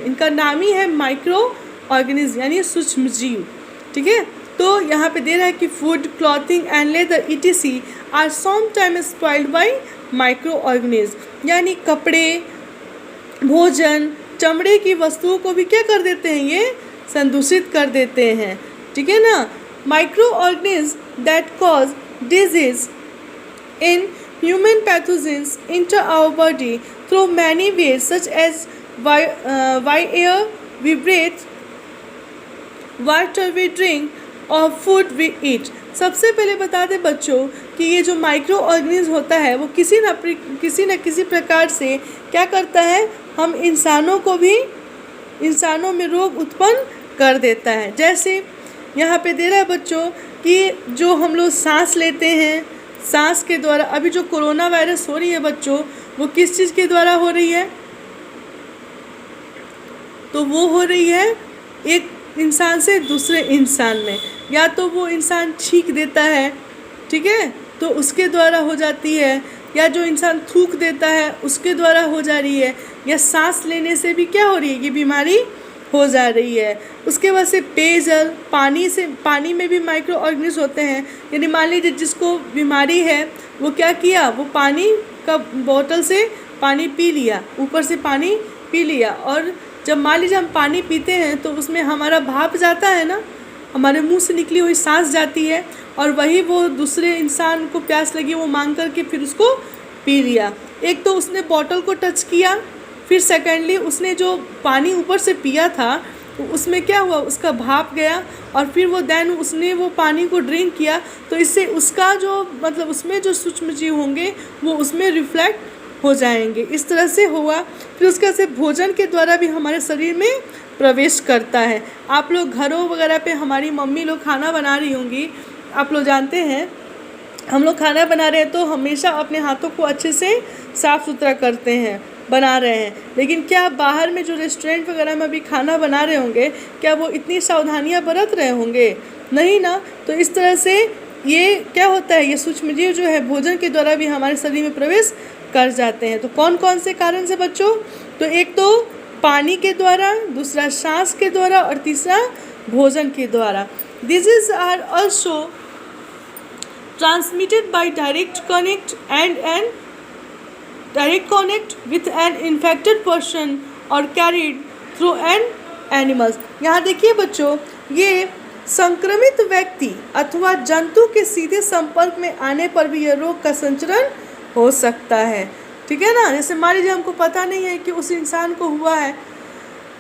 इनका नाम ही है माइक्रो ऑर्गेनिज्म यानी सूक्ष्म जीव। ठीक है, तो यहाँ पे दे रहा है कि food, clothing and leather ETC are sometimes spoiled by microorganism, यानी कपड़े, भोजन, चमड़े की वस्तुओं को भी क्या कर देते हैं, ये संदूषित कर देते हैं। ठीक है ना। Micro organism that cause disease in human pathogens enter our body through many ways such as by air we breathe, water we drink और food we eat। सबसे पहले बता दें बच्चों कि ये जो माइक्रो ऑर्गेनिज्म होता है वो किसी न किसी प्रकार से क्या करता है, हम इंसानों में रोग उत्पन्न कर देता है। जैसे यहाँ पे दे रहा है बच्चों कि जो हम लोग सांस लेते हैं, सांस के द्वारा, अभी जो कोरोना वायरस हो रही है बच्चों, वो किस चीज़ के द्वारा हो रही है, तो वो हो रही है एक इंसान से दूसरे इंसान में, या तो वो इंसान छींक देता है, ठीक है, तो उसके द्वारा हो जाती है, या जो इंसान थूक देता है उसके द्वारा हो जा रही है, या सांस लेने से भी क्या हो रही है, ये बीमारी हो जा रही है। उसके बाद से पेयजल, पानी में भी माइक्रो ऑर्गेनिज्म होते हैं। यानी मान लीजिए जिसको बीमारी है वो क्या किया, वो पानी का बोतल से पानी पी लिया, ऊपर से पानी पी लिया, और जब मान लीजिए हम पानी पीते हैं तो उसमें हमारा भाप जाता है ना, हमारे मुंह से निकली हुई सांस जाती है, और वही वो दूसरे इंसान को प्यास लगी वो मांग करके फिर उसको पी लिया। एक तो उसने बॉटल को टच किया, फिर सेकेंडली उसने जो पानी ऊपर से पिया था तो उसमें क्या हुआ, उसका भाप गया, और फिर उसने वो पानी को ड्रिंक किया, तो इससे उसका जो मतलब उसमें जो सूक्ष्म जीव होंगे वो उसमें रिफ्लेक्ट हो जाएंगे। इस तरह से हुआ। फिर उसका से भोजन के द्वारा भी हमारे शरीर में प्रवेश करता है। आप लोग घरों वगैरह पे हमारी मम्मी लोग खाना बना रही होंगी, आप लोग जानते हैं हम लोग खाना बना रहे हैं तो हमेशा अपने हाथों को अच्छे से साफ़ सुथरा करते हैं, बना रहे हैं। लेकिन क्या बाहर में जो रेस्टोरेंट वगैरह में अभी खाना बना रहे होंगे, क्या वो इतनी सावधानियां बरत रहे होंगे? नहीं ना। तो इस तरह से ये क्या होता है, ये सूक्ष्मजीव जो है भोजन के द्वारा भी हमारे शरीर में प्रवेश कर जाते हैं। तो कौन कौन से कारण से बच्चों, तो एक तो पानी के द्वारा, दूसरा सांस के द्वारा, और तीसरा भोजन के द्वारा। Disease are also transmitted by direct connect with an infected person or carried through an animals। यहाँ देखिए बच्चों, ये संक्रमित व्यक्ति अथवा जंतु के सीधे संपर्क में आने पर भी यह रोग का संचरण हो सकता है। ठीक है ना। जैसे मान लीजिए हमको पता नहीं है कि उस इंसान को हुआ है,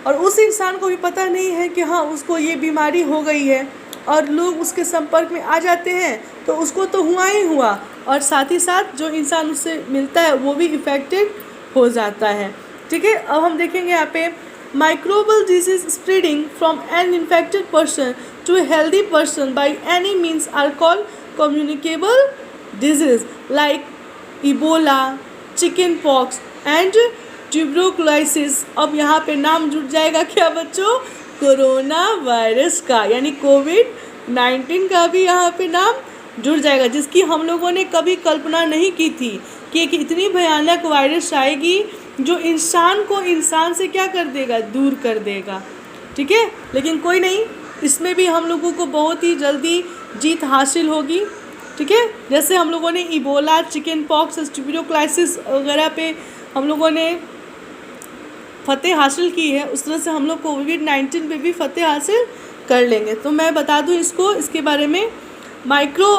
और उस इंसान को भी पता नहीं है कि हाँ उसको ये बीमारी हो गई है, और लोग उसके संपर्क में आ जाते हैं, तो उसको तो हुआ ही हुआ, और साथ ही साथ जो इंसान उससे मिलता है वो भी इफेक्टेड हो जाता है। ठीक है। अब हम देखेंगे यहाँ पे microbial disease spreading from an infected person to a healthy person by any means are called communicable disease like Ebola, chickenpox and tuberculosis. अब यहाँ पे नाम जुड़ जाएगा क्या बच्चों, कोरोना वायरस का, यानी कोविड-19 का भी यहाँ पे नाम जुड़ जाएगा, जिसकी हम लोगों ने कभी कल्पना नहीं की थी कि एक इतनी भयानक वायरस आएगी जो इंसान को इंसान से क्या कर देगा, दूर कर देगा। ठीक है। लेकिन कोई नहीं, इसमें भी हम लोगों को बहुत ही जल्दी जीत हासिल होगी। ठीक है। जैसे हम लोगों ने इबोला, चिकन पॉक्स, ट्यूबरकुलोसिस वगैरह पे हम लोगों ने फतेह हासिल की है, उस तरह से हम लोग कोविड-19 पे भी फतेह हासिल कर लेंगे। तो मैं बता दूं इसके बारे में, माइक्रो